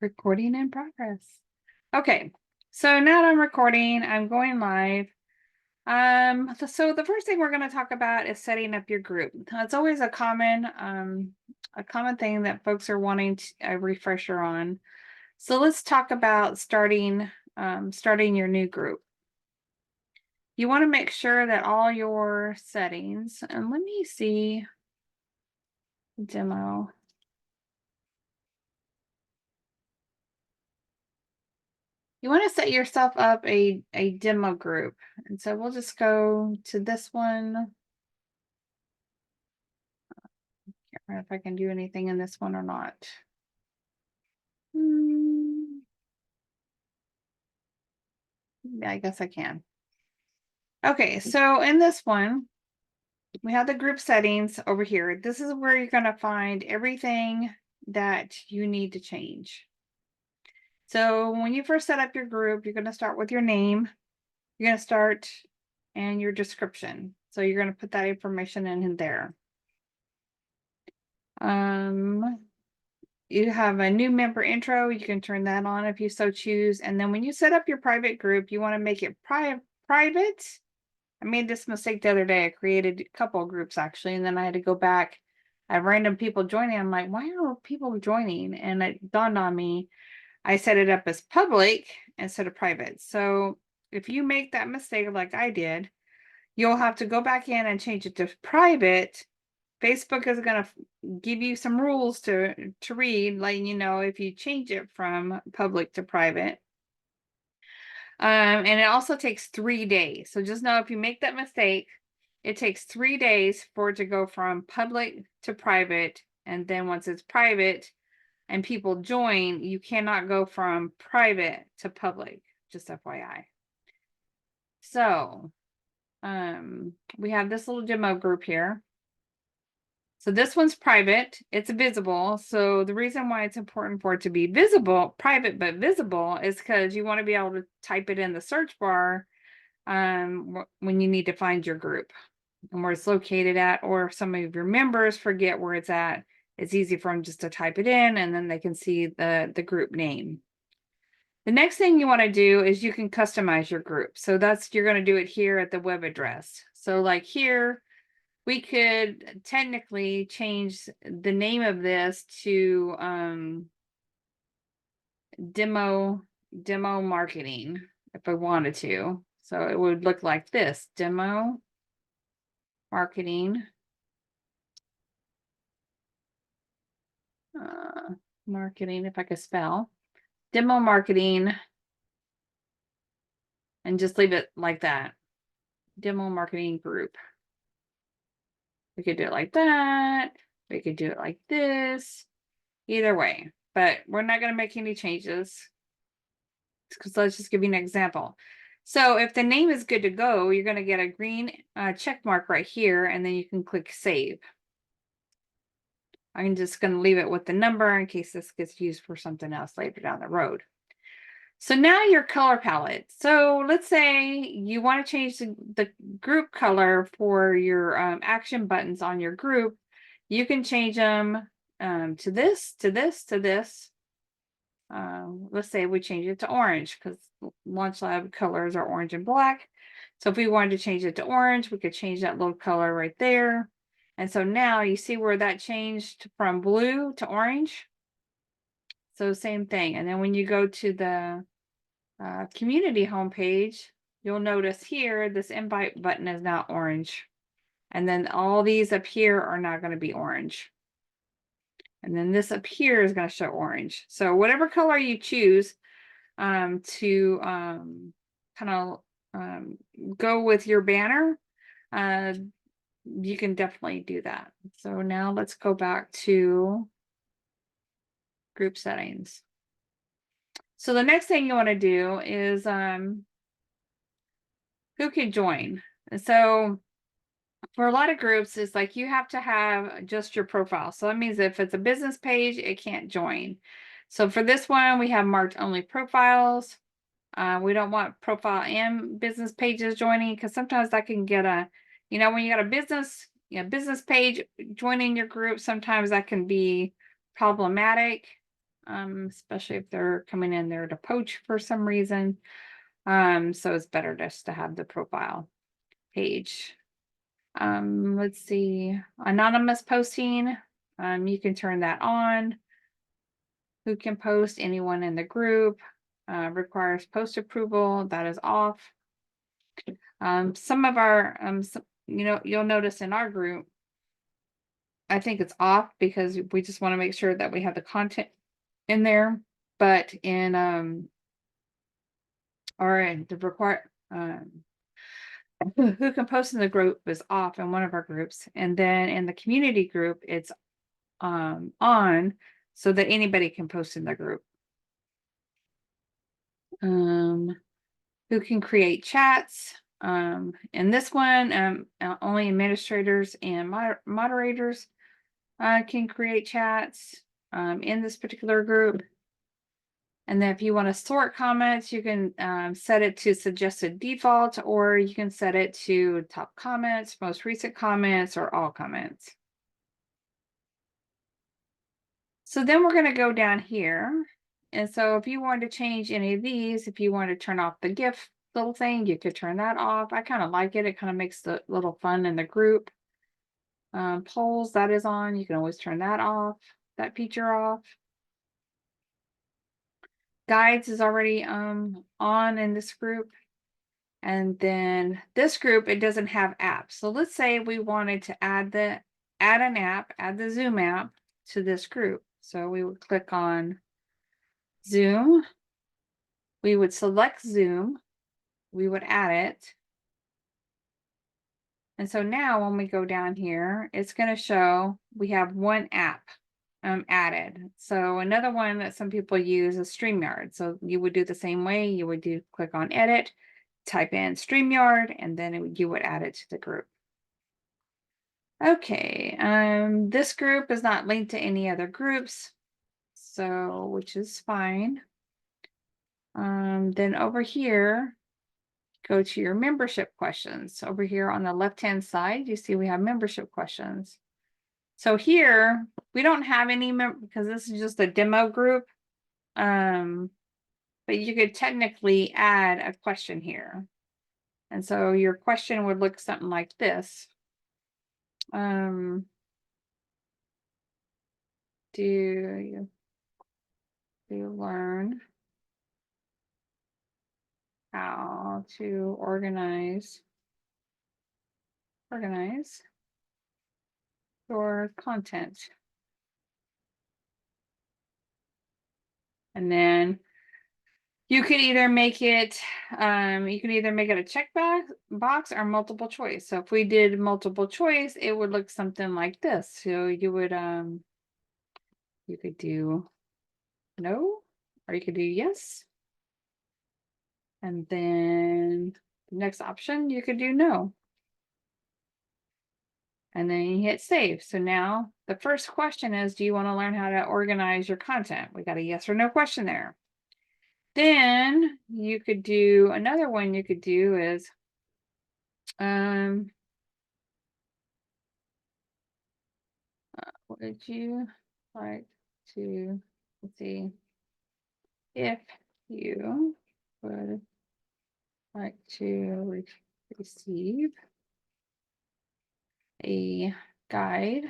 Recording in progress. Okay, so now that I'm recording, I'm going live. So the first thing we're going to talk about is setting up your group. It's always a common thing that folks are wanting a refresher on. So let's talk about starting your new group. You want to make sure that all your settings, and let me see demo. You want to set yourself up a demo group. And so we'll just go to this one. Can't remember if I can do anything in this one or not. Yeah, I guess I can. Okay, so in this one, we have the group settings over here. This is where you're going to find everything that you need to change. So when you first set up your group, you're going to start with your name. You're going to start and your description. So you're going to put that information in there. You have a new member intro. You can turn that on if you so choose. And then when you set up your private group, you want to make it private. I made this mistake the other day. I created a couple of groups actually, and then I had to go back. I have random people joining. I'm like, why are people joining? And it dawned on me, I set it up as public instead of private. So if you make that mistake like I did, you'll have to go back in and change it to private. Facebook is going to give you some rules to read, letting you know if you change it from public to private. And it also takes 3 days. So just know if you make that mistake, it takes 3 days for it to go from public to private. And then once it's private and people join, you cannot go from private to public, just FYI. So we have this little demo group here. So this one's private, it's visible. So the reason why it's important for it to be visible, private but visible, is because you want to be able to type it in the search bar when you need to find your group and where it's located at, or if some of your members forget where it's at, it's easy for them just to type it in and then they can see the group name. The next thing you want to do is you can customize your group. So you're going to do it here at the web address. So like here, we could technically change the name of this to demo marketing if I wanted to. So it would look like this: demo marketing, marketing, if I could spell, demo marketing, and just leave it like that, demo marketing group. We could do it like that. We could do it like this. Either way, but we're not going to make any changes because let's just give you an example. So if the name is good to go, you're going to get a green check mark right here, and then you can click save. I'm just going to leave it with the number in case this gets used for something else later down the road. So now your color palette. So let's say you want to change the group color for your action buttons on your group. You can change them to this, to this, to this. Let's say we change it to orange because Launch Lab colors are orange and black. So if we wanted to change it to orange, we could change that little color right there. And so now you see where that changed from blue to orange. So same thing. And then when you go to the community homepage, you'll notice here, this invite button is now orange. And then all these up here are not going to be orange. And then this up here is going to show orange. So whatever color you choose to kind of go with your banner, you can definitely do that. So now let's go back to group settings. So the next thing you want to do is who can join. And so for a lot of groups, it's like you have to have just your profile. So that means if it's a business page, it can't join. So for this one, we have marked only profiles. We don't want profile and business pages joining because sometimes that can get when you got a business page joining your group, sometimes that can be problematic. especially if they're coming in there to poach for some reason. So it's better just to have the profile page. Let's see, anonymous posting. You can turn that on. Who can post? Anyone in the group. Requires post approval. That is off. Some of our, you'll notice in our group, I think it's off because we just want to make sure that we have the content in there. But in or in the require who can post in the group is off in one of our groups, and then in the community group it's on so that anybody can post in the group. Who can create chats? In this one, only administrators and moderators can create chats in this particular group. And then if you want to sort comments, you can set it to suggested default, or you can set it to top comments, most recent comments, or all comments. So then we're going to go down here. And so if you want to change any of these, if you want to turn off the GIF little thing, you could turn that off. I kind of like it. It kind of makes the little fun in the group. Polls, that is on. You can always turn that off, that feature off. Guides is already on in this group. And then this group, it doesn't have apps. So let's say we wanted to add an app, add the Zoom app to this group. So we would click on Zoom. We would select Zoom. We would add it. And so now when we go down here, it's going to show we have one app added. So another one that some people use is StreamYard. So you would do the same way. You would click on edit, type in StreamYard, and then you would add it to the group. Okay, this group is not linked to any other groups, so which is fine. Then over here, go to your membership questions. Over here on the left-hand side, you see we have membership questions. So here, we don't have any because this is just a demo group. But you could technically add a question here. And so your question would look something like this. Do you learn how to organize your content? And then you could either make it, a checkbox box or multiple choice. So if we did multiple choice, it would look something like this. So you would, you could do no, or you could do yes. And then the next option, you could do no. And then you hit save. So now the first question is, do you want to learn how to organize your content? We got a yes or no question there. Then you could do another one you could do is would you like to, let's see, if you would like to receive a guide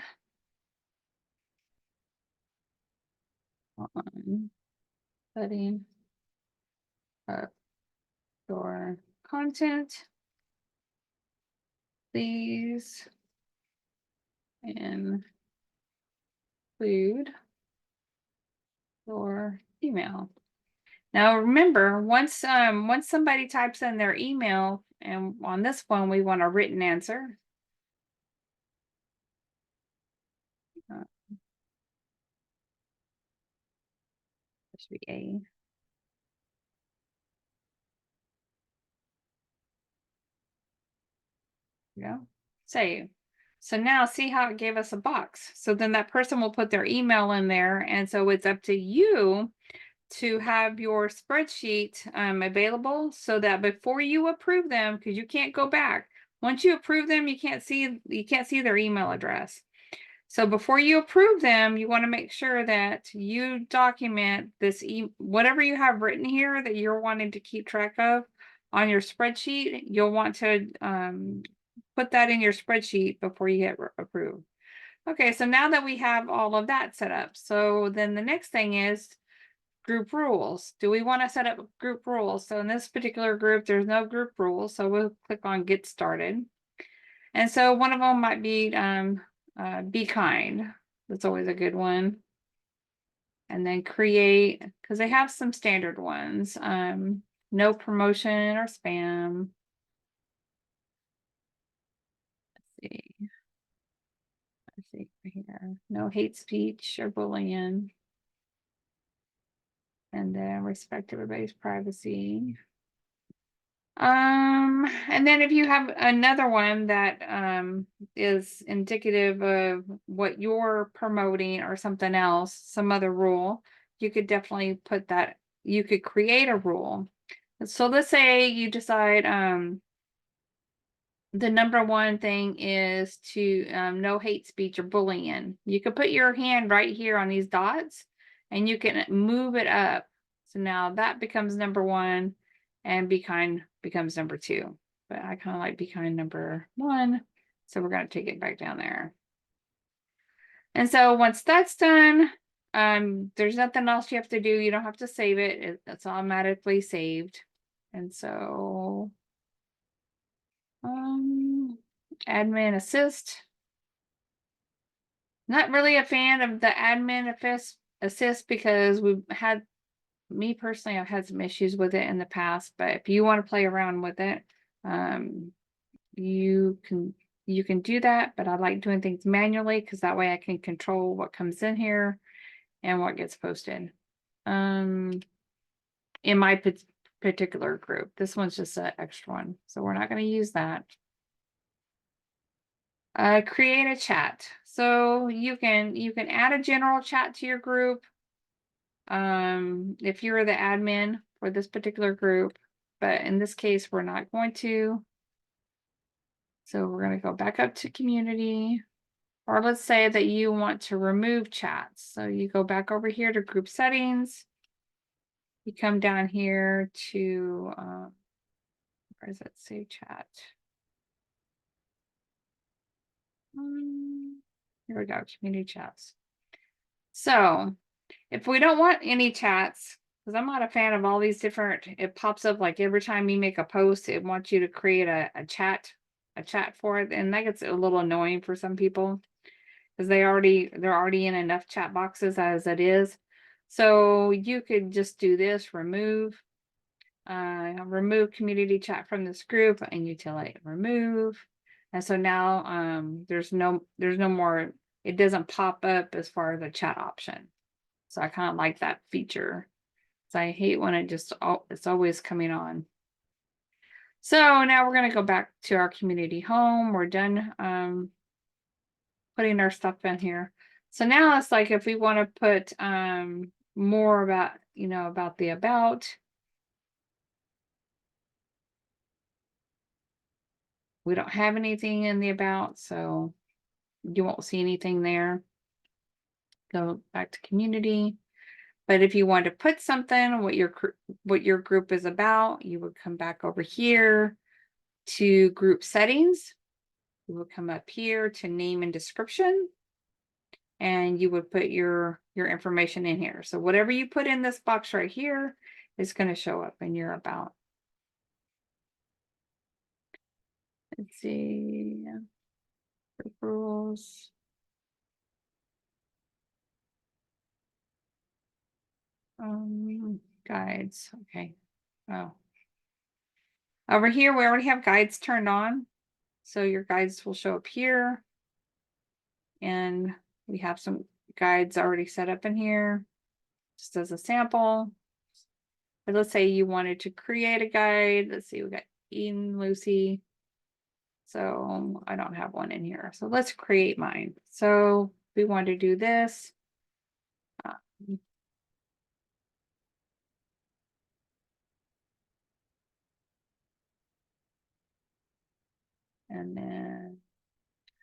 on setting up your content, please include your email. Now remember, once somebody types in their email, and on this one we want a written answer. This should be A. Yeah, save. So now see how it gave us a box. So then that person will put their email in there. And so it's up to you to have your spreadsheet available so that before you approve them, because you can't go back. Once you approve them, you can't see their email address. So before you approve them, you want to make sure that you document this, whatever you have written here that you're wanting to keep track of on your spreadsheet. You'll want to put that in your spreadsheet before you hit approve. Okay, so now that we have all of that set up, so then the next thing is group rules. Do we want to set up group rules? So in this particular group, there's no group rules. So we'll click on get started. And so one of them might be kind. That's always a good one. And then create, because they have some standard ones. No promotion or spam. Let's see. Let's see here. No hate speech or bullying. And then respect everybody's privacy. And then if you have another one that is indicative of what you're promoting or something else, some other rule, you could definitely put that, you could create a rule. So let's say you decide the number one thing is to no hate speech or bullying. You could put your hand right here on these dots and you can move it up. So now that becomes number one and be kind becomes number two. But I kind of like be kind number one. So we're going to take it back down there. And so once that's done, there's nothing else you have to do. You don't have to save it. It's automatically saved. And so admin assist. Not really a fan of the admin assist because me personally, I've had some issues with it in the past, but if you want to play around with it, you can do that, but I like doing things manually because that way I can control what comes in here and what gets posted. In my particular group, this one's just an extra one, so we're not going to use that. Create a chat. So you can add a general chat to your group. If you're the admin for this particular group, but in this case, we're not going to. So we're going to go back up to community, or let's say that you want to remove chats. So you go back over here to group settings. You come down here to, where is it? Save chat. Here we go, community chats. So if we don't want any chats, because I'm not a fan of all these different, it pops up like every time you make a post, it wants you to create a chat for it. And that gets a little annoying for some people because they're already in enough chat boxes as it is. So you could just do this, remove community chat from this group, and you tell it remove. And so now there's no more, it doesn't pop up as far as a chat option. So I kind of like that feature. So I hate when it's always coming on. So now we're going to go back to our community home. We're done putting our stuff in here. So now it's like if we want to put more about, about the about. We don't have anything in the about, so you won't see anything there. Go back to community. But if you want to put something, what your group is about, you would come back over here to group settings. You would come up here to name and description, and you would put your information in here. So whatever you put in this box right here is going to show up in your about. Let's see, group rules. Guides. Okay. Oh. Over here, we already have guides turned on. So your guides will show up here. And we have some guides already set up in here, just as a sample. But let's say you wanted to create a guide. Let's see, we got Eden, Lucy. So I don't have one in here. So let's create mine. So we want to do this. And then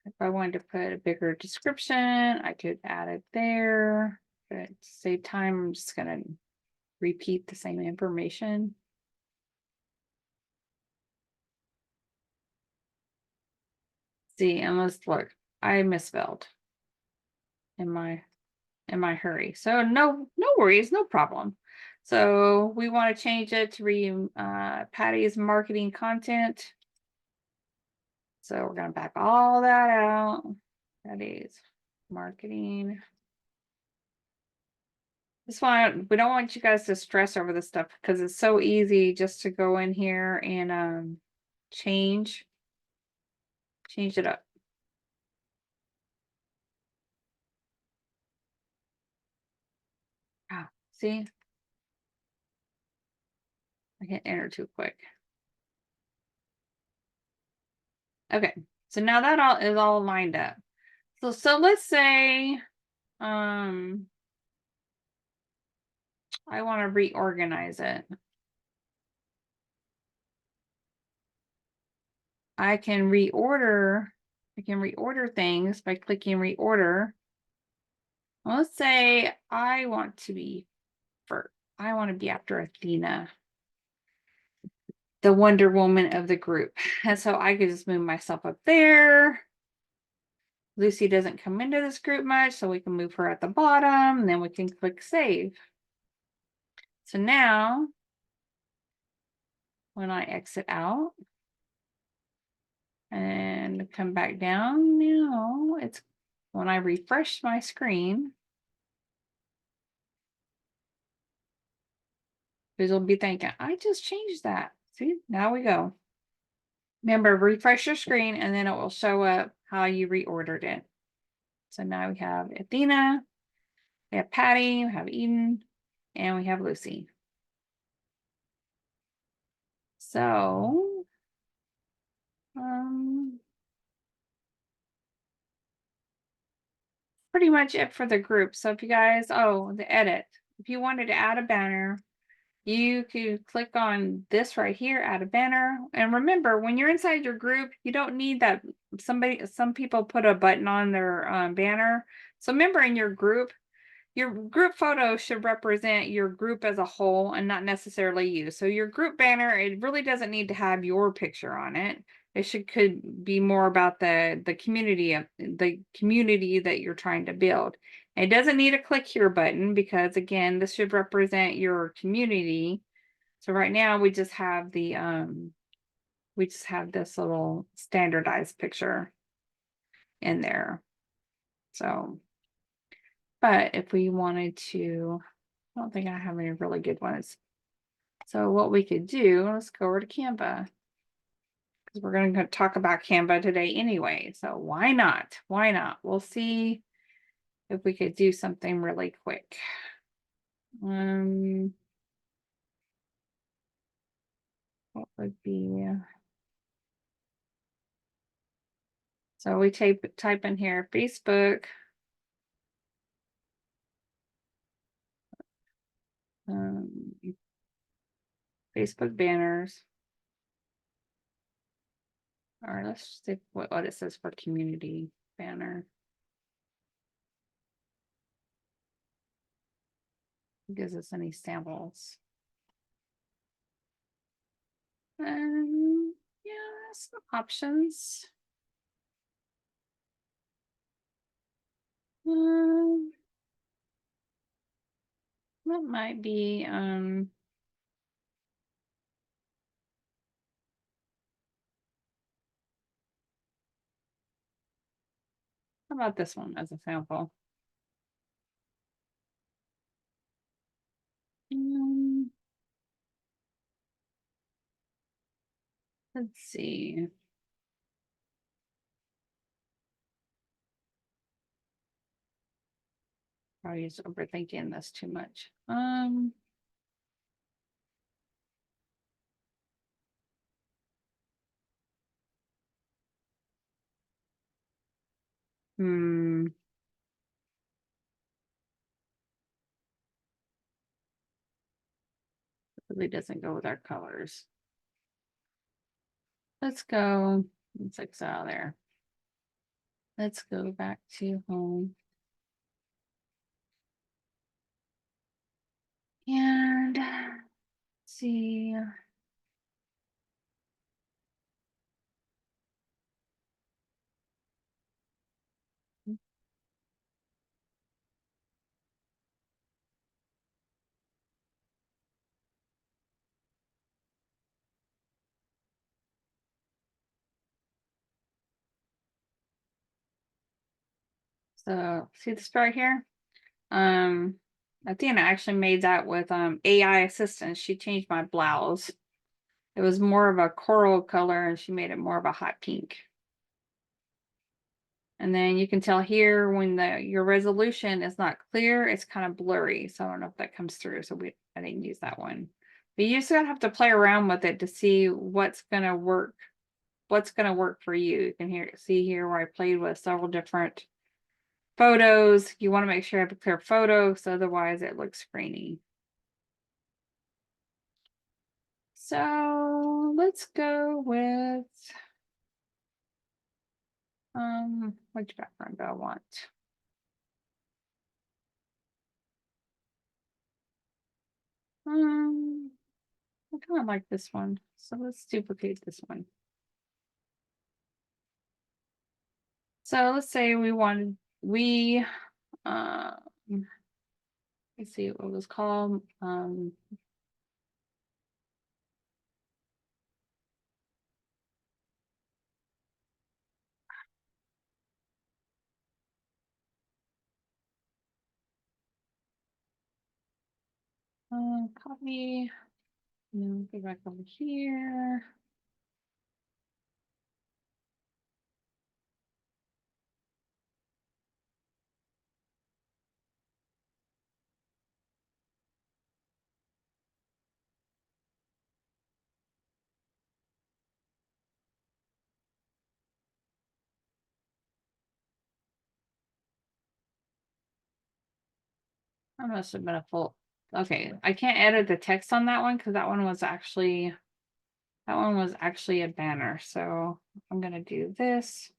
If I wanted to put a bigger description, I could add it there. But to save time, I'm just gonna repeat the same information. See, and let's look. I misspelled in my hurry. So no worries, no problem. So we want to change it to read Patty's marketing content. So we're gonna back all that out. Patty's marketing. That's why we don't want you guys to stress over this stuff because it's so easy just to go in here and change it up. Ah, see, I hit enter too quick. Okay, so now that all is all lined up. So let's say I want to reorganize it. I can reorder things by clicking reorder. Let's say I want to be after Athena, the Wonder Woman of the group. And so I could just move myself up there. Lucy doesn't come into this group much, so we can move her at the bottom, and then we can click save. So now, when I exit out and come back down, now it's when I refresh my screen, you'll be thinking, I just changed that. See, now we go. Remember, refresh your screen and then it will show up how you reordered it. So now we have Athena, we have Patty, we have Eden, and we have Lucy. So, pretty much it for the group. So if you guys, the edit, if you wanted to add a banner, you could click on this right here, add a banner. And remember, when you're inside your group, you don't need that. Some people put a button on their banner. So remember, in your group photo should represent your group as a whole and not necessarily you. So your group banner, it really doesn't need to have your picture on it. It could be more about the community that you're trying to build. It doesn't need a click here button because again, this should represent your community. So right now we just have this little standardized picture in there. So, but if we wanted to, I don't think I have any really good ones. So what we could do, let's go over to Canva. Because we're going to talk about Canva today anyway. So why not? Why not? We'll see if we could do something really quick. What would be, so we type in here Facebook, Facebook banners, or let's see what it says for community banner. It gives us any samples. Yeah, some options. That might be how about this one as a sample? Let's see. Probably just overthinking this too much. Really doesn't go with our colors. Let's go. Let's exit out of there. Let's go back to home. And see. So see this right here? Athena actually made that with AI assistance. She changed my blouse. It was more of a coral color and she made it more of a hot pink. And then you can tell here when your resolution is not clear, it's kind of blurry. So I don't know if that comes through. So I didn't use that one. But you just gotta have to play around with it to see what's gonna work for you. You can see here where I played with several different photos. You want to make sure you have a clear photo, so otherwise it looks grainy. So let's go with which background do I want? I kind of like this one, so let's duplicate this one. So let's say let's see what it was called. Copy. No, go back over here. I must have been a full. Okay, I can't edit the text on that one because that one was actually a banner. So I'm gonna do this.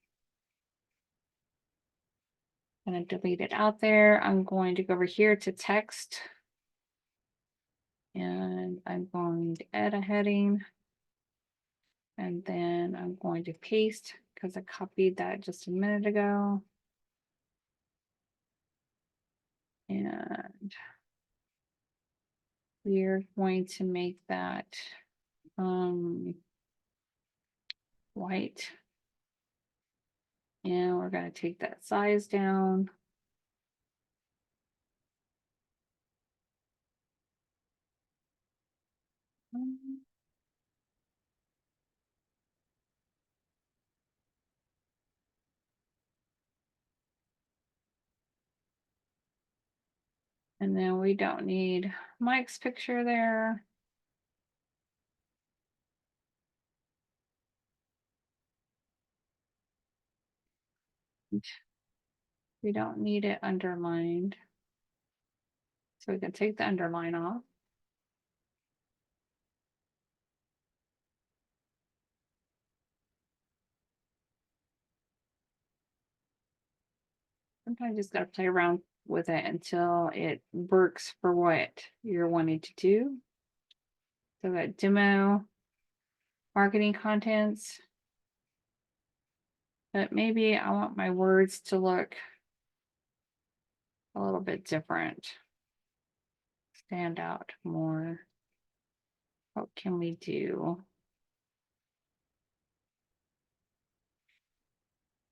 I'm gonna delete it out there. I'm going to go over here to text. And I'm going to add a heading. And then I'm going to paste because I copied that just a minute ago. And we're going to make that white. And we're going to take that size down. And then we don't need Mike's picture there. We don't need it underlined. So we can take the underline off. Sometimes you just got to play around with it until it works for what you're wanting to do. So that demo, marketing contents. But maybe I want my words to look a little bit different. Stand out more. What can we do?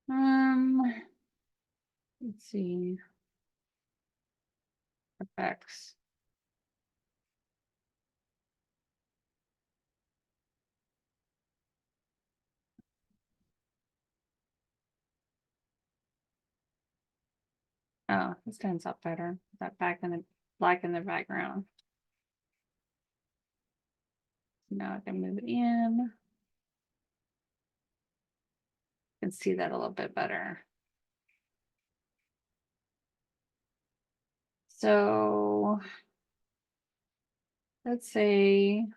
Let's see. Effects. Oh, this stands out better. That black in the background. Now I can move it in. You can see that a little bit better. So let's say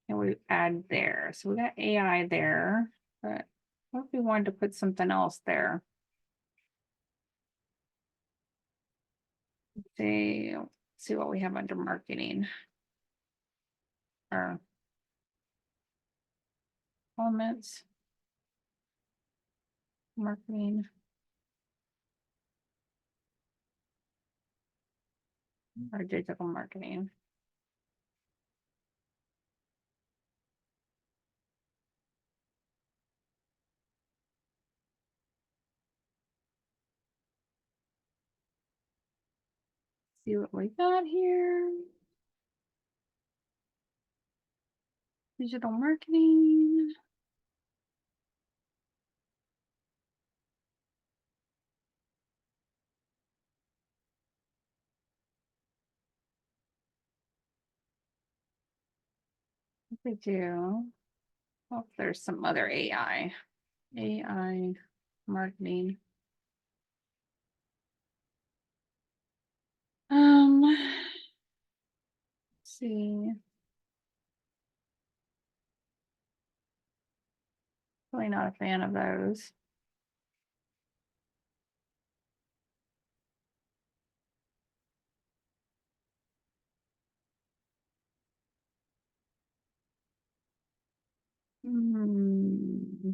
and we add there. So we got AI there, but what if we wanted to put something else there? Let's see what we have under marketing. Or elements, marketing. Or digital marketing. See what we got here. Digital marketing. What they do. Oh, there's some other AI. AI marketing. Let's see. Really not a fan of those. Hmm.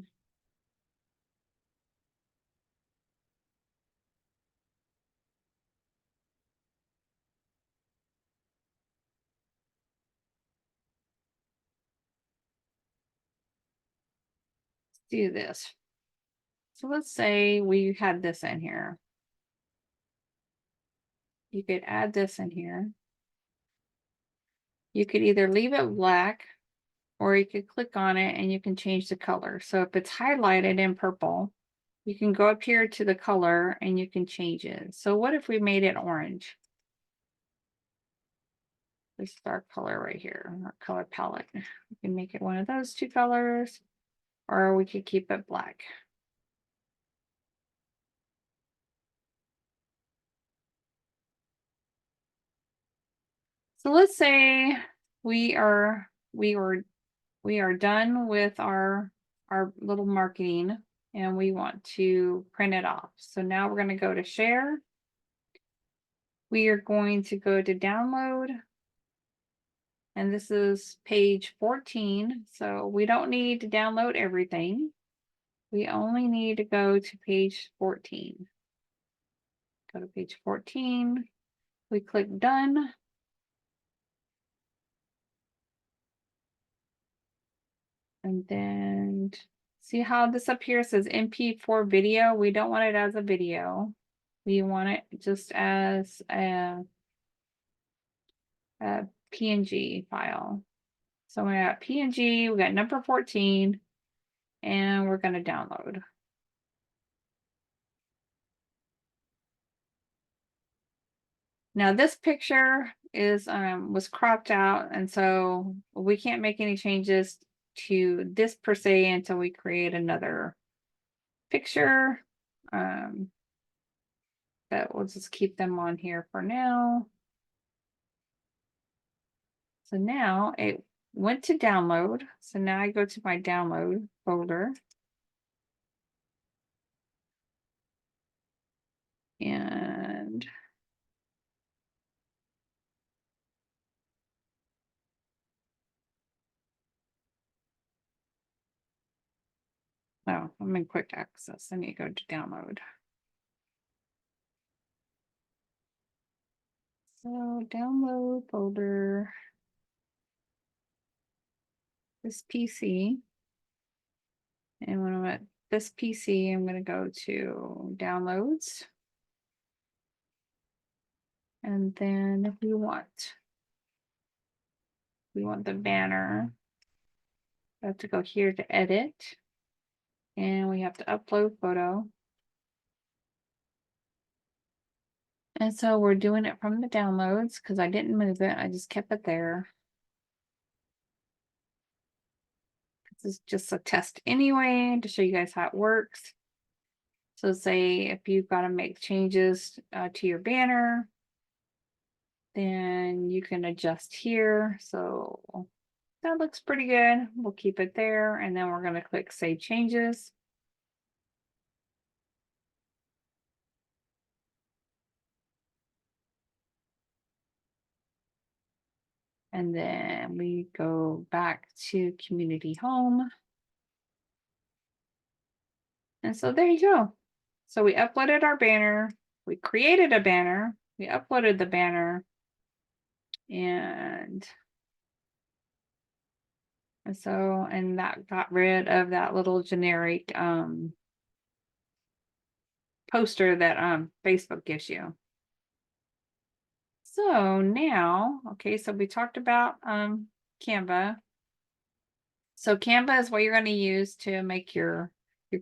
Let's do this. So let's say we had this in here. You could add this in here. You could either leave it black or you could click on it and you can change the color. So if it's highlighted in purple, you can go up here to the color and you can change it. So what if we made it orange? This is our color right here, our color palette. We can make it one of those two colors, or we could keep it black. So let's say we are done with our little marketing and we want to print it off. So now we're going to go to share. We are going to go to download. And this is page 14. So we don't need to download everything. We only need to go to page 14. Go to page 14. We click done. And then see how this up here says MP4 video. We don't want it as a video. We want it just as a PNG file. So we got PNG, we got number 14, and we're going to download. Now this picture is was cropped out, and so we can't make any changes to this per se until we create another picture. But we'll just keep them on here for now. So now it went to download. So now I go to my download folder. And oh, I'm in quick access. I need to go to download. So download folder, this PC. And when I'm at this PC, I'm going to go to downloads. And then if we want the banner, I have to go here to edit. And we have to upload photo. And so we're doing it from the downloads because I didn't move it. I just kept it there. This is just a test anyway to show you guys how it works. So say if you've got to make changes to your banner, then you can adjust here. So that looks pretty good. We'll keep it there, and then we're going to click Save Changes. And then we go back to Community Home. And so there you go. So we uploaded our banner, we created a banner, we uploaded the banner, and that got rid of that little generic poster that Facebook gives you. So now, okay, so we talked about Canva. So Canva is what you're going to use to make your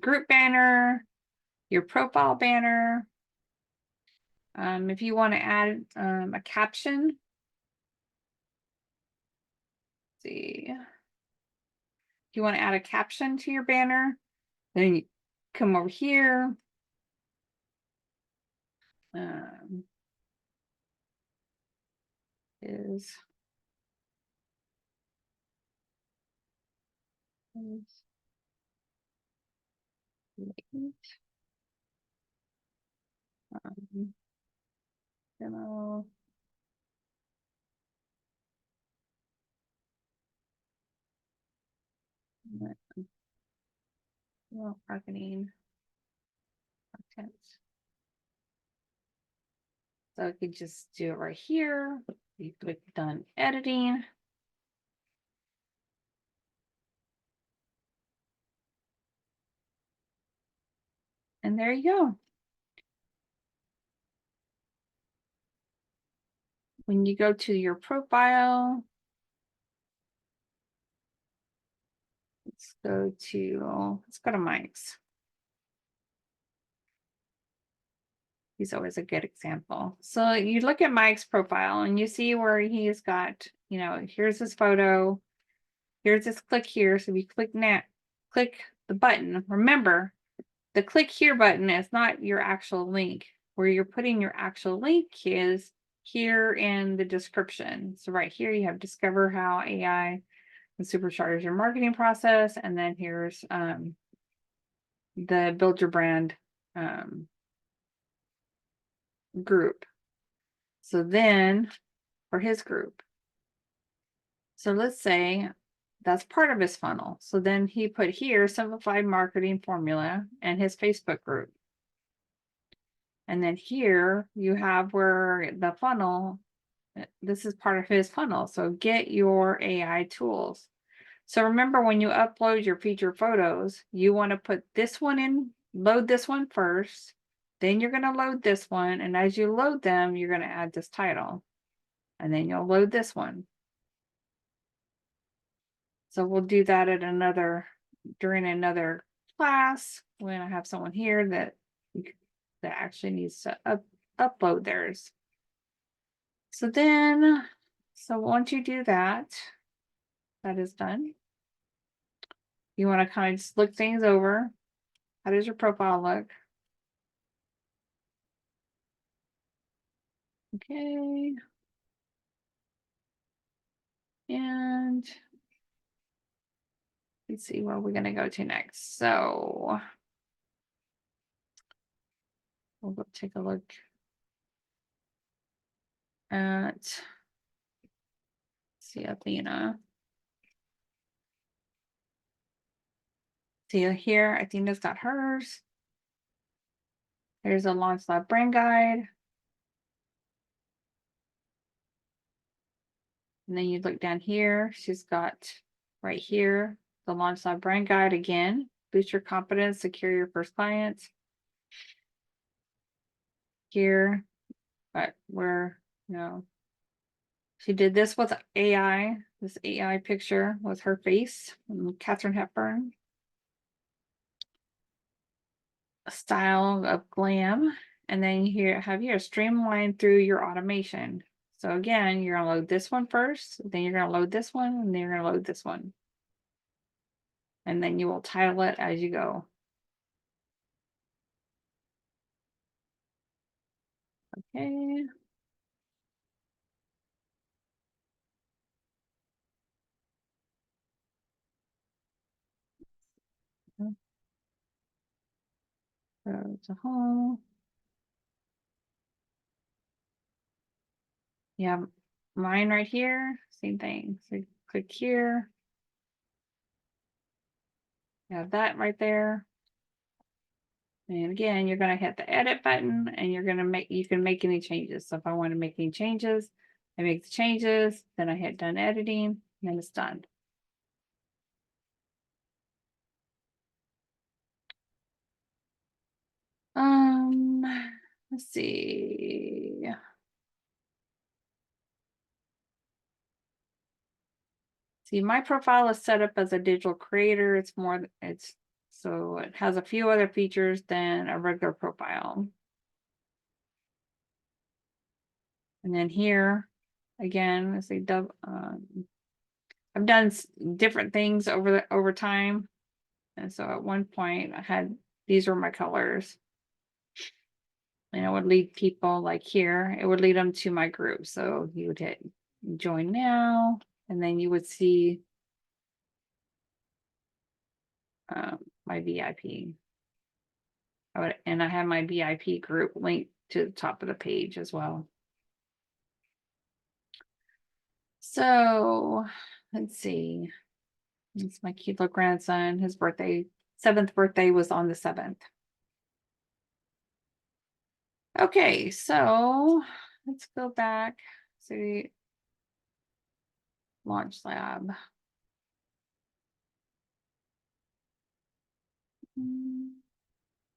group banner, your profile banner. If you want to add a caption, see, if you want to add a caption to your banner, then you come over here. Is demo. Well, marketing content. So you could just do it right here. You click done editing. And there you go. When you go to your profile, let's go to Mike's. He's always a good example. So you look at Mike's profile and you see where he's got, here's his photo. Here's this click here. So if you click the button, remember the click here button is not your actual link. Where you're putting your actual link is here in the description. So right here you have discover how AI can supercharge your marketing process. And then here's the build your brand group. So then for his group, so let's say that's part of his funnel. So then he put here simplified marketing formula and his Facebook group. And then here you have where the funnel, this is part of his funnel. So get your AI tools. So remember when you upload your featured photos, you want to put this one in, load this one first. Then you're going to load this one. And as you load them, you're going to add this title. And then you'll load this one. So we'll do that during another class when I have someone here that actually needs to upload theirs. So once you do that, that is done. You want to kind of just look things over. How does your profile look? Okay. And let's see where we're going to go to next. So we'll go take a look at, see Athena. See here, Athena's got hers. There's a Launch Lab brand guide. And then you look down here, she's got right here, the Launch Lab brand guide again. Boost your confidence, secure your first clients. Here, but she did this with AI, this AI picture with her face, Katharine Hepburn. A style of glam. And then you have here streamline through your automation. So again, you're gonna load this one first, then you're gonna load this one, and then you're gonna load this one. And then you will title it as you go. Okay. Go to home. You have mine right here, same thing. So click here. You have that right there. And again, you're going to hit the edit button and you're going to you can make any changes. So if I want to make any changes, I make the changes, then I hit done editing, and then it's done. Let's see. See, my profile is set up as a digital creator. So it has a few other features than a regular profile. And then here, again, let's see, I've done different things over time. And so at one point these were my colors. And it would lead people like here, it would lead them to my group. So you would hit join now, and then you would see my VIP. And I have my VIP group linked to the top of the page as well. So let's see. It's my cute little grandson. His birthday, 7th birthday was on the 7th. Okay, so let's go back. See, Launch Lab.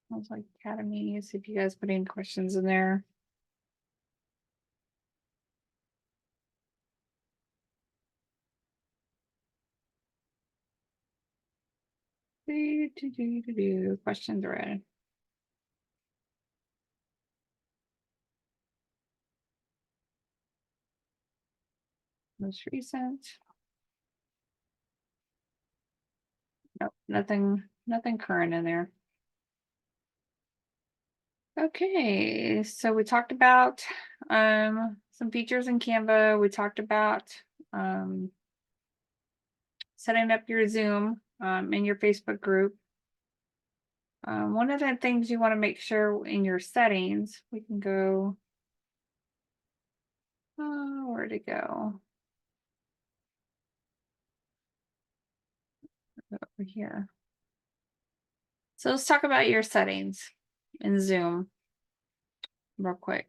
Sounds like Academy. See if you guys put any questions in there. Questions read. Most recent. Nope, nothing current in there. Okay, so we talked about some features in Canva. We talked about setting up your Zoom in your Facebook group. One of the things you want to make sure in your settings, we can go, where to go? Over here. So let's talk about your settings in Zoom real quick.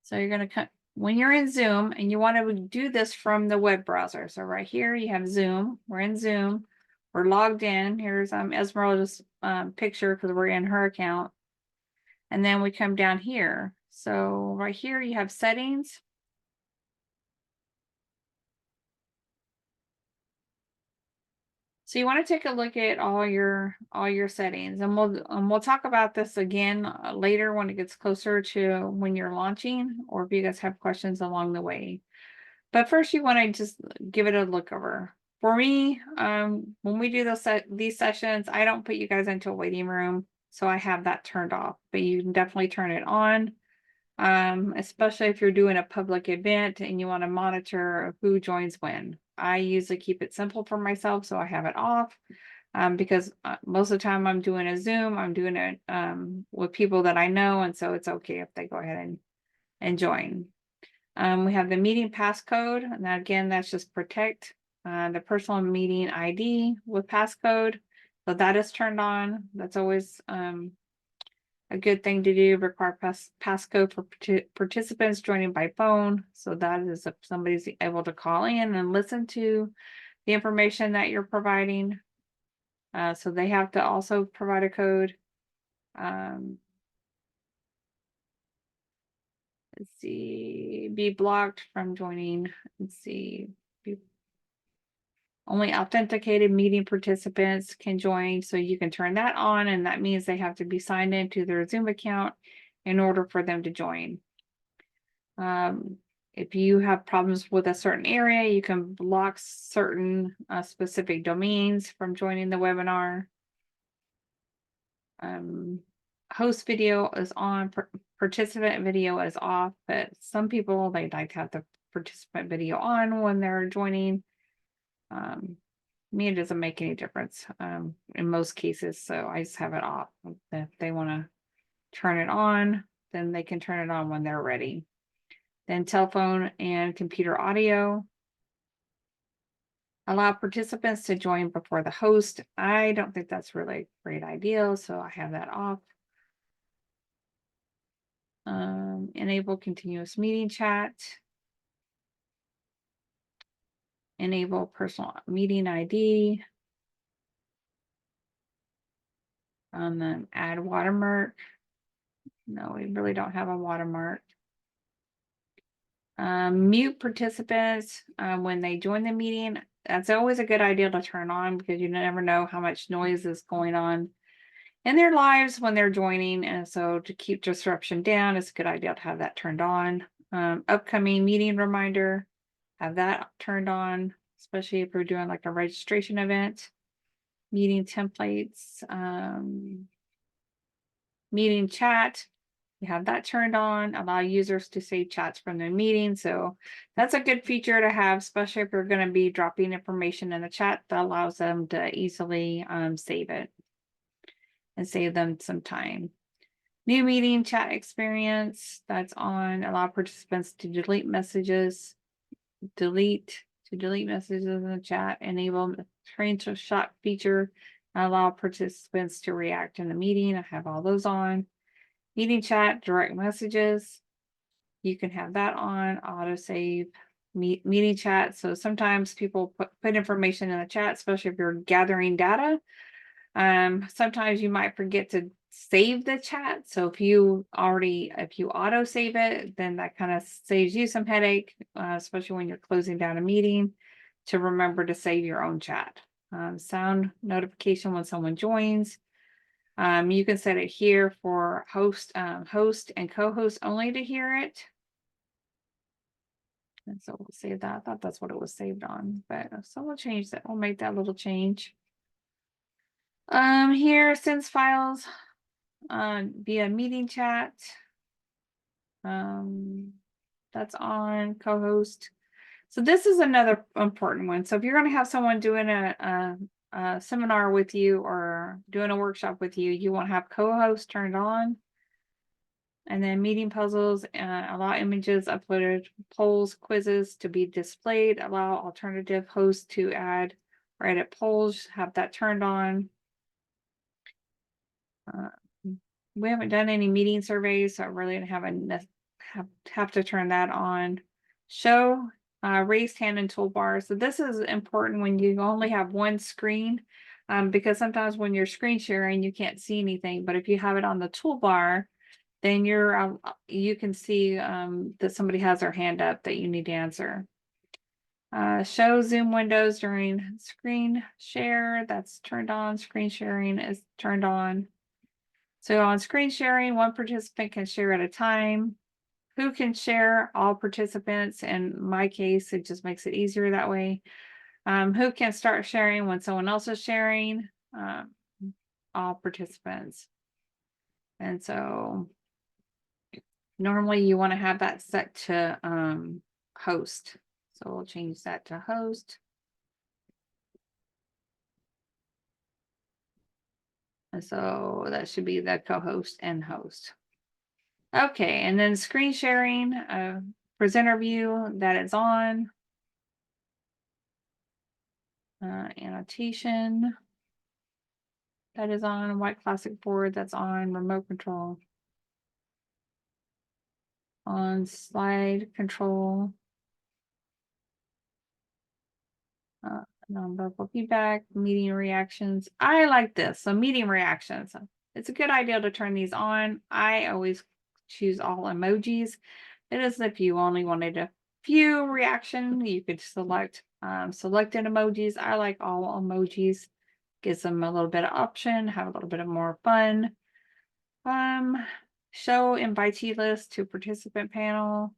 So you're going to, when you're in Zoom and you want to do this from the web browser. So right here you have Zoom. We're in Zoom. We're logged in. Here's Esmeralda's picture because we're in her account. And then we come down here. So right here you have settings. So you want to take a look at all your settings, and we'll talk about this again later when it gets closer to when you're launching, or if you guys have questions along the way. But first, you want to just give it a look over. For me, when we do these sessions, I don't put you guys into a waiting room, so I have that turned off. But you can definitely turn it on, especially if you're doing a public event and you want to monitor who joins when. I usually keep it simple for myself, so I have it off because most of the time I'm doing a Zoom, I'm doing it with people that I know, and so it's okay if they go ahead and join. We have the meeting passcode, and again, that's just protect the personal meeting ID with passcode. So that is turned on. That's always a good thing to do. Require passcode for participants joining by phone. So that is if somebody's able to call in and listen to the information that you're providing. So they have to also provide a code. Let's see, be blocked from joining. Let's see, only authenticated meeting participants can join. So you can turn that on, and that means they have to be signed into their Zoom account in order for them to join. If you have problems with a certain area, you can block certain specific domains from joining the webinar. Host video is on, participant video is off, but some people, they like to have the participant video on when they're joining. me, it doesn't make any difference in most cases. So I just have it off. If they want to turn it on, then they can turn it on when they're ready. Then telephone and computer audio. Allow participants to join before the host. I don't think that's really a great idea, so I have that off. Enable continuous meeting chat. Enable personal meeting ID. And then add watermark. No, we really don't have a watermark. Mute participants when they join the meeting. That's always a good idea to turn on because you never know how much noise is going on in their lives when they're joining. And so to keep disruption down, it's a good idea to have that turned on. Upcoming meeting reminder, have that turned on, especially if we're doing like a registration event. Meeting templates, meeting chat, you have that turned on, allow users to save chats from their meeting. So that's a good feature to have, especially if you're going to be dropping information in the chat that allows them to easily save it and save them some time. New meeting chat experience, that's on. Allow participants to delete messages, delete messages in the chat. Enable screenshot feature, allow participants to react in the meeting. I have all those on. Meeting chat, direct messages, you can have that on. Auto save, meeting chat. So sometimes people put information in the chat, especially if you're gathering data. Sometimes you might forget to save the chat. So if you auto save it, then that kind of saves you some headache, especially when you're closing down a meeting, to remember to save your own chat. Sound notification when someone joins. You can set it here for host and co-host only to hear it. And so we'll save that. I thought that's what it was saved on, but so we'll change that. We'll make that little change. Here sends files via meeting chat. That's on co-host. So this is another important one. So if you're going to have someone doing a seminar with you or doing a workshop with you, you want to have co-host turned on. And then meeting puzzles, allow images uploaded, polls, quizzes to be displayed, allow alternative hosts to add or edit polls, have that turned on. We haven't done any meeting surveys, so I really have to turn that on. Show raised hand and toolbar. So this is important when you only have one screen, because sometimes when you're screen sharing, you can't see anything. But if you have it on the toolbar, then you can see that somebody has their hand up that you need to answer. Show Zoom windows during screen share. That's turned on. Screen sharing is turned on. So on screen sharing, one participant can share at a time. Who can share? All participants. In my case, it just makes it easier that way. Who can start sharing when someone else is sharing? All participants. And so normally you want to have that set to host. So we'll change that to host. And so that should be the co-host and host. Okay, and then screen sharing, presenter view, that is on. Annotation, that is on. White classic board, that's on. Remote control. On slide control. Nonverbal feedback, meeting reactions. I like this. So meeting reactions. It's a good idea to turn these on. I always choose all emojis. It is if you only wanted a few reaction, you could select selected emojis. I like all emojis. Gives them a little bit of option, have a little bit of more fun. Show invitee list to participant panel.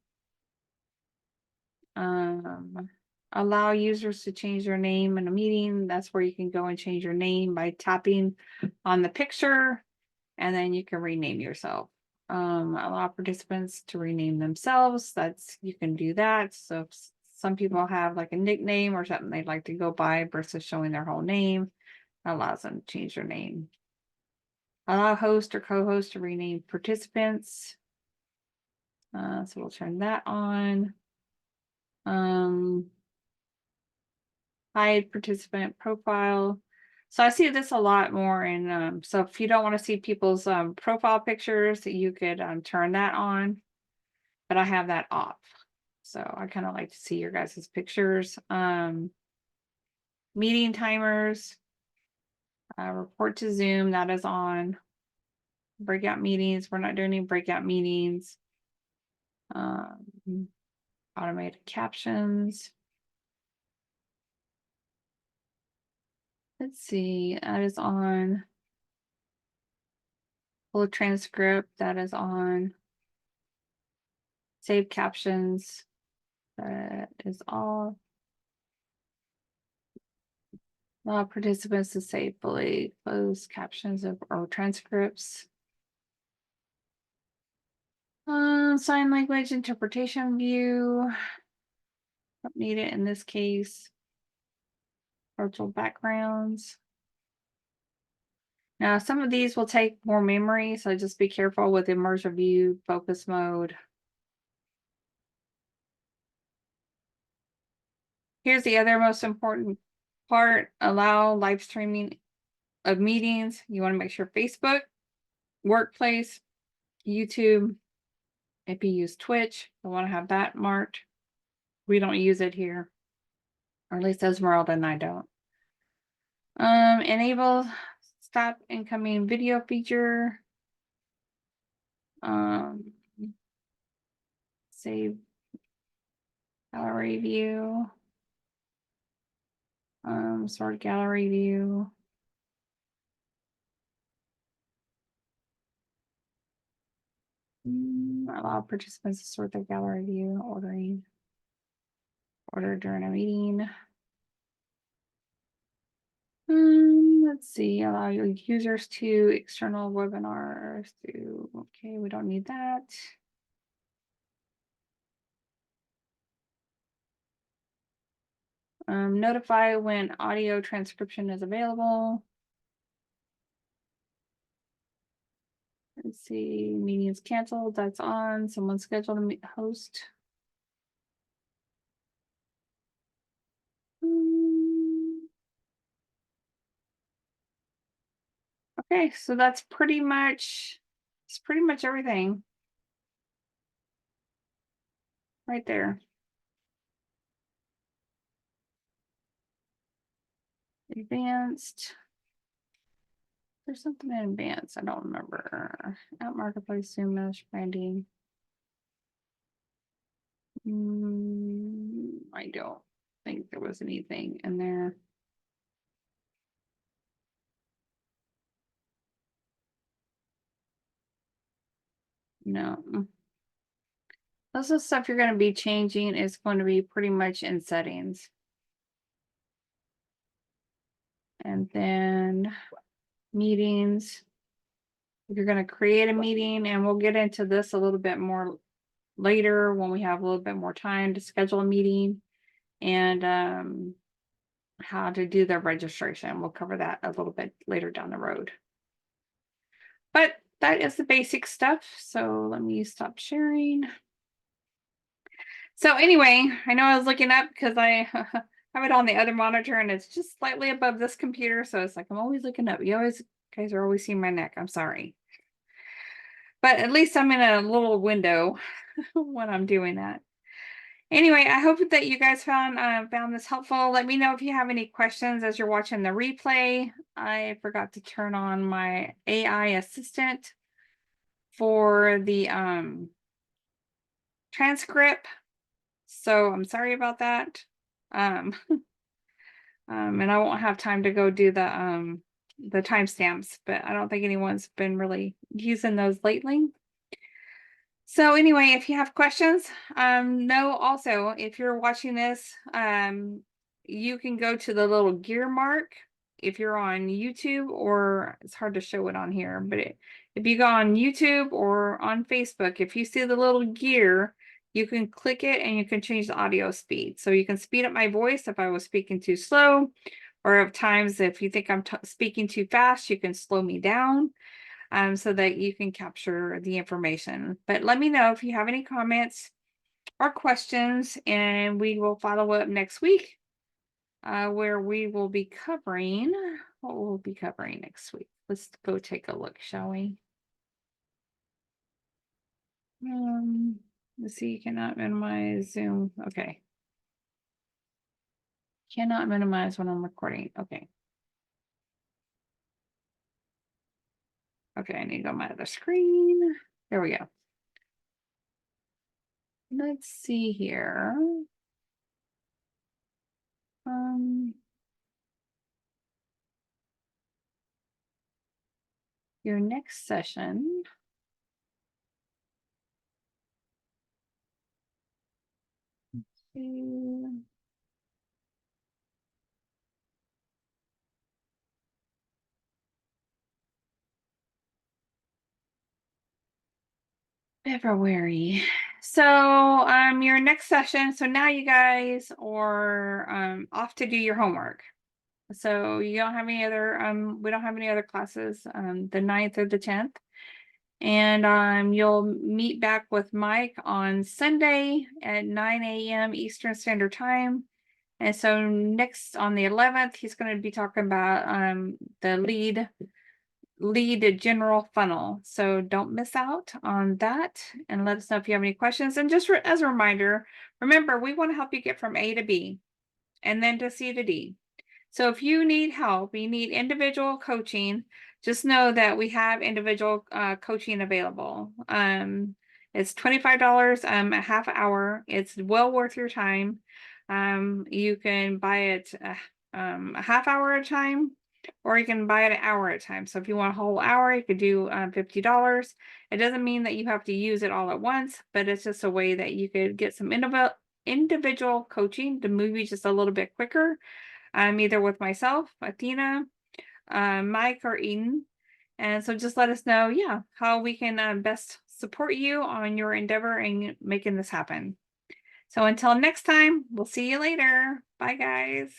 Allow users to change their name in a meeting. That's where you can go and change your name by tapping on the picture, and then you can rename yourself. Allow participants to rename themselves. You can do that. So if some people have like a nickname or something they'd like to go by versus showing their whole name. That allows them to change their name. Allow host or co-host to rename participants. So we'll turn that on. Hide participant profile. So I see this a lot more in, so if you don't want to see people's profile pictures, you could turn that on, but I have that off. So I kind of like to see your guys' pictures. Meeting timers, report to Zoom, that is on. Breakout meetings, we're not doing any breakout meetings. Automated captions. Let's see, that is on. Full transcript, that is on. Save captions, that is all. Allow participants to save fully closed captions or transcripts. Sign language interpretation view. Don't need it in this case. Virtual backgrounds. Now, some of these will take more memory, so just be careful with immersive view, focus mode. Here's the other most important part. Allow live streaming of meetings. You want to make sure Facebook, Workplace, YouTube. If you use Twitch, you want to have that marked. We don't use it here, or at least Esmeralda and I don't. Enable stop incoming video feature. Save gallery view. Sort gallery view. Allow participants to sort their gallery view, order during a meeting. Let's see, allow your users to external webinars to, okay, we don't need that. Notify when audio transcription is available. Let's see, meeting is canceled, that's on. Someone scheduled a host. Okay, so that's pretty much, it's pretty much everything right there. Advanced. There's something in advanced, I don't remember. At marketplace, Zoom mesh branding. I don't think there was anything in there. No. This is stuff you're going to be changing. Is going to be pretty much in settings. And then meetings. If you're going to create a meeting, and we'll get into this a little bit more later when we have a little bit more time to schedule a meeting, and how to do the registration. We'll cover that a little bit later down the road. But that is the basic stuff. So let me stop sharing. So anyway, I know I was looking up because I have it on the other monitor and it's just slightly above this computer. So it's like, I'm always looking up. You guys are always seeing my neck. I'm sorry. But at least I'm in a little window when I'm doing that. Anyway, I hope that you guys found this helpful. Let me know if you have any questions as you're watching the replay. I forgot to turn on my AI assistant for the transcript, so I'm sorry about that. And I won't have time to go do the timestamps, but I don't think anyone's been really using those lately. So anyway, if you have questions, know also if you're watching this, you can go to the little gear mark if you're on YouTube, or it's hard to show it on here, but if you go on YouTube or on Facebook, if you see the little gear, you can click it and you can change the audio speed. So you can speed up my voice if I was speaking too slow, or at times if you think I'm speaking too fast, you can slow me down so that you can capture the information. But let me know if you have any comments or questions, and we will follow up next week where we will be covering what we'll be covering next week. Let's go take a look, shall we? Let's see, you cannot minimize Zoom. Okay. Cannot minimize when I'm recording. Okay. Okay, I need to go on my other screen. There we go. Let's see here. Your next session. February. So your next session, so now you guys are off to do your homework. So you don't have any other we don't have any other classes the 9th or the 10th. And you'll meet back with Mike on Sunday at 9 a.m. Eastern Standard Time. And so next on the 11th, he's going to be talking about the lead general funnel. So don't miss out on that, and let us know if you have any questions. And just as a reminder, remember, we want to help you get from A to B and then to C to D. So if you need help, you need individual coaching, just know that we have individual coaching available. It's $25 a half hour. It's well worth your time. You can buy it a half hour at a time, or you can buy it an hour at a time. So if you want a whole hour, you could do $50. It doesn't mean that you have to use it all at once, but it's just a way that you could get some individual coaching to move you just a little bit quicker. Either with myself, Athena, Mike, or Eden. And so just let us know, yeah, how we can best support you on your endeavor in making this happen. So until next time, we'll see you later. Bye, guys.